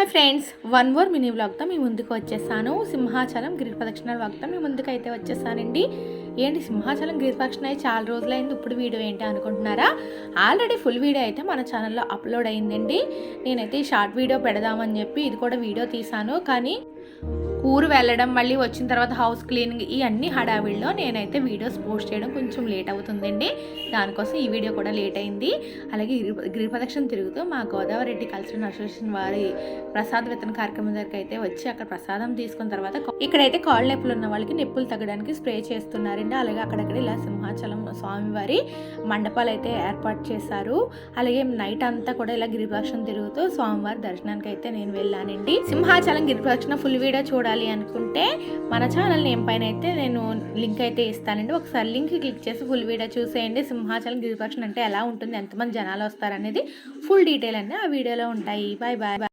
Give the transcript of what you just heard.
Hi friends, one more mini వ్లాగ్తో మీ ముందుకు వచ్చేసాను. సింహాచలం గిరి ప్రదక్షిణ వ్లాగ్తో మీ ముందుకు అయితే వచ్చేసానండి. ఏంటి సింహాచలం గిరి ప్రదక్షిణ అయి చాలా రోజులైంది, ఇప్పుడు వీడియో ఏంటి అనుకుంటున్నారా? ఆల్రెడీ ఫుల్ వీడియో అయితే మన ఛానల్లో అప్లోడ్ అయిందండి. నేనైతే షార్ట్ వీడియో పెడదామని చెప్పి ఇది కూడా వీడియో తీసాను. కానీ ఊరు వెళ్ళడం, మళ్ళీ వచ్చిన తర్వాత హౌస్ క్లీనింగ్, ఈ అన్ని హడావిడిలో నేనైతే వీడియోస్ పోస్ట్ చేయడం కొంచెం లేట్ అవుతుందండి. దానికోసం ఈ వీడియో కూడా లేట్ అయింది. అలాగే గిరి ప్రదక్షిణ తిరుగుతూ మా గోదావరి రెడ్డి కల్చరల్ అసోసియేషన్ వారి ప్రసాద వితరణ కార్యక్రమం దగ్గరికి అయితే వచ్చి అక్కడ ప్రసాదం తీసుకున్న తర్వాత ఇక్కడైతే కాళ్ళ నొప్పులు ఉన్న వాళ్ళకి నొప్పులు తగ్గడానికి స్ప్రే చేస్తున్నారండి. అలాగే అక్కడక్కడ ఇలా సింహాచలం స్వామివారి మండపాలు అయితే ఏర్పాటు చేశారు. అలాగే నైట్ అంతా కూడా ఇలా గిరి ప్రదక్షిణ తిరుగుతూ స్వామివారి దర్శనానికి అయితే నేను వెళ్ళానండి. సింహాచలం గిరి ప్రదక్షిణ ఫుల్ వీడియో చూడాలి అనుకుంటే మన ఛానల్ నేమ్ పైన అయితే నేను లింక్ అయితే ఇస్తానండి. ఒకసారి లింక్ క్లిక్ చేసి ఫుల్ వీడియో చూసేయండి. సింహాచలం గిరి ప్రదక్షిణ అంటే ఎలా ఉంటుంది, ఎంతమంది జనాలు వస్తారనేది ఫుల్ డీటెయిల్ అన్నీ ఆ వీడియోలో ఉంటాయి. Bye bye.